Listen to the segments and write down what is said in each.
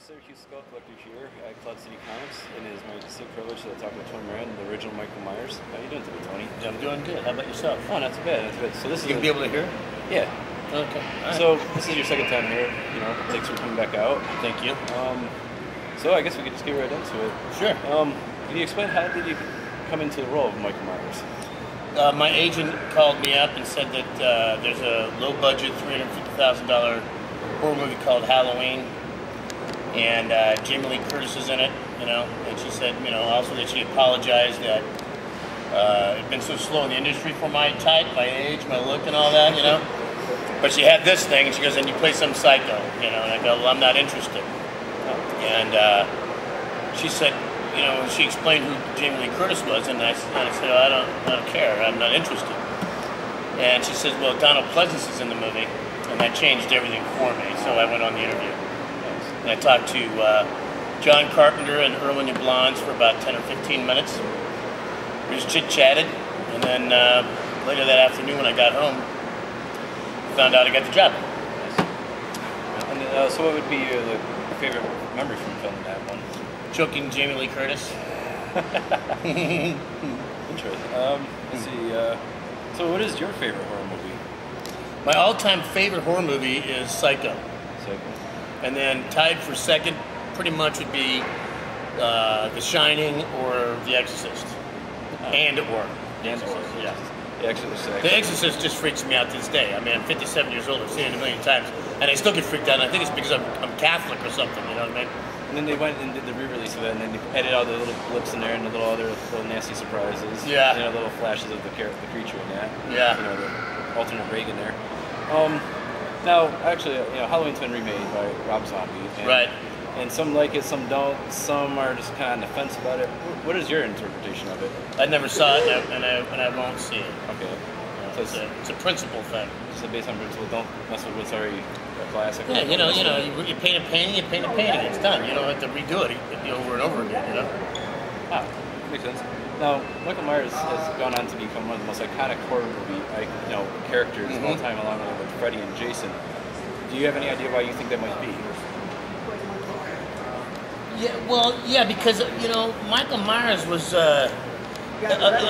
Syracuse Skull Collector here at Cloud City Comics, and it is my distinct privilege to talk with Tony Moran, the original Michael Myers. How are you doing today, Tony? I'm doing good. How about yourself? Oh, not too bad, not too bad. So this is you be able to hear? Yeah. Okay. Right. So this is your second time here. You know, thanks for coming back out. Thank you. So I guess we could just get right into it. Sure. Can you explain how did you come into the role of Michael Myers? My agent called me up and said that there's a low-budget $350,000 horror movie called Halloween, and Jamie Lee Curtis is in it, you know, and she said, you know, also that she apologized that it'd been so slow in the industry for my type, my age, my look and all that, you know, but she had this thing, and she goes, and you play some psycho, you know, and I go, well, I'm not interested, and she said, you know, she explained who Jamie Lee Curtis was, and I said, oh, I don't care, I'm not interested, and she says, well, Donald Pleasence is in the movie, and that changed everything for me, so I went on the interview. And I talked to John Carpenter and Erwin Yablans for about 10 or 15 minutes. We just chit-chatted, and then later that afternoon when I got home, I found out I got the job. And so what would be your favorite memory from filming that one? Choking Jamie Lee Curtis. Interesting. Let's see. So what is your favorite horror movie? My all-time favorite horror movie is Psycho. And then tied for second pretty much would be The Shining or The Exorcist. And or. The Exorcist, yeah. The Exorcist. The Exorcist just freaks me out to this day. I mean, I'm 57 years old, I've seen it a million times, and I still get freaked out, and I think it's because I'm Catholic or something, you know what I mean? And then they went and did the re-release of it, and then they added all the little blips in there and the little other little nasty surprises. Yeah. You know, little flashes of the creature in that. Yeah. You know, the alternate Reagan there. Now, actually, you know, Halloween's been remade by Rob Zombie. And, right. And some like it, some don't. Some are just kind of on the fence about it. What is your interpretation of it? I never saw it, and I won't see it. Okay. So it's a principle thing. So based on principle, don't mess with what's already a classic. Yeah, you paint a painting, you paint a painting. It's done. You don't have to redo it over and over again. You know. Ah, makes sense. Now, Michael Myers has gone on to become one of the most iconic horror movie, characters of all time, along with Freddy and Jason. Do you have any idea why you think that might be? Yeah, well, yeah, because you know, Michael Myers was. I'll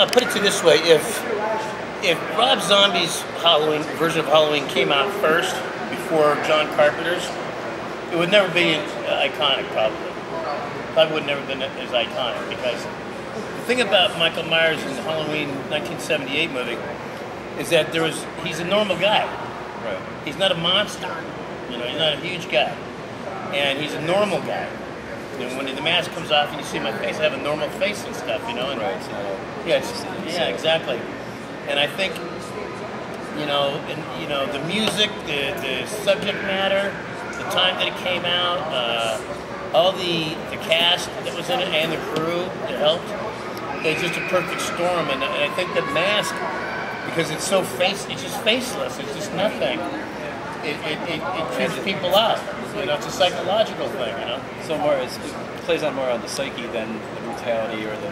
put it to you this way: if Rob Zombie's Halloween version of Halloween came out first before John Carpenter's, it would never be iconic. Probably would never been as iconic because. The thing about Michael Myers in the Halloween 1978 movie is that he's a normal guy. Right. He's not a monster. You know, he's not a huge guy. And he's a normal guy. And when the mask comes off and you see my face, I have a normal face and stuff, you know? And, right. yeah, exactly. And I think, the music, the subject matter, the time that it came out, all the cast that was in it and the crew that helped. It's just a perfect storm, and I think the mask, because it's so it's just faceless. It's just nothing. It creeps people out. You know, it's a psychological thing. You know. So it plays on more on the psyche than the brutality or the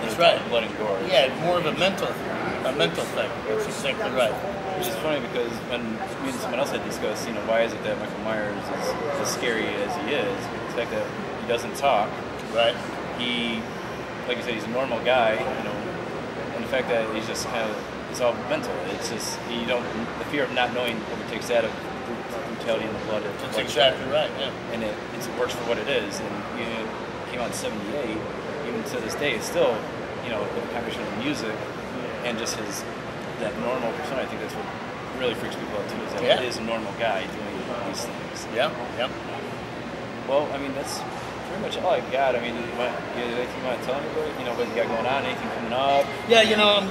That's right. blood and gore. Yeah, more of a mental thing. That's exactly right. Which is funny because when me and someone else had discussed, you know, why is it that Michael Myers is as scary as he is? The fact that he doesn't talk. Right. Like you said, he's a normal guy, you know, and the fact that he's just kind of, it's all mental. It's just, the fear of not knowing overtakes that of brutality in the blood. That's exactly right, yeah. And it works for what it is. And it came out in 78, even to this day, it's still, you know, the combination of the music and just that normal persona. I think that's what really freaks people out too, is that it is a normal guy doing these things. Yeah, yeah. Well, I mean, that's pretty much all I got. I mean, anything you want to tell anybody? You know, what you got going on? Anything coming up? Yeah, you know,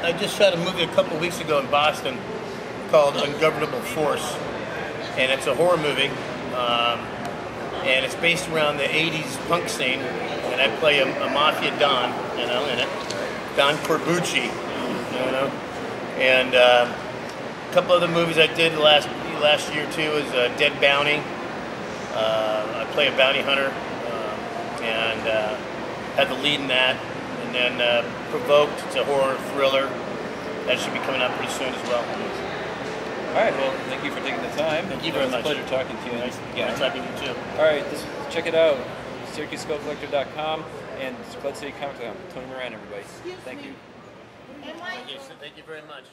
I just shot a movie a couple of weeks ago in Boston called Ungovernable Force, and it's a horror movie, and it's based around the '80s punk scene, and I play a mafia don, you know, in it, Don Corbucci, you know, and a couple other movies I did last year too is Dead Bounty. I play a bounty hunter, and had the lead in that. And then Provoked, it's a horror thriller. That should be coming out pretty soon as well. All right. Well, thank you for taking the time. Thank you very much. It was a pleasure talking to you. Nice talking to you too. All right. Check it out. SyracuseSkullCollector.com and CloudCityComics.com. Tony Moran, everybody. Thank you. Thank you very much.